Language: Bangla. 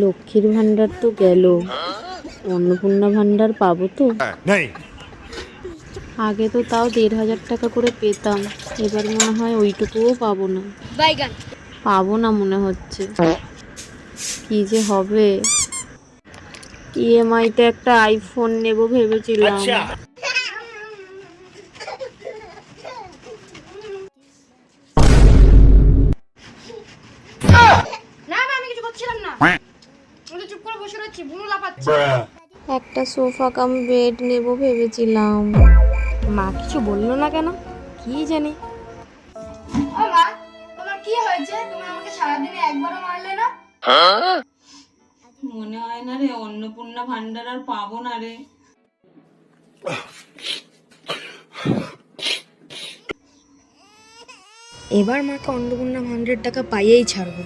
লক্ষ্মীর ভান্ডার তো গেল, অন্নপূর্ণা ভান্ডার পাবো তো? আগে তো তাও 1,500 টাকা করে পেতাম, এবার মনে হয় ওইটুকুও পাবো না। পাবো না মনে হচ্ছে। কি যে হবে। ইএমআইতে একটা আইফোন নেব ভেবেছিলাম। একটা সোফা কাম বেড নেব ভেবেছিলাম। মা কিছু বললো না কেন, কি জানি। তোমার কি হয়েছে? তুমি আমাকে সারাদিনে একবারও মারলে না। মনে হয় না রে, অন্নপূর্ণা ভান্ডার আর পাবো না রে। এবার মাকে অন্নপূর্ণা ভান্ডারের টাকা পাইয়েই ছাড়বো।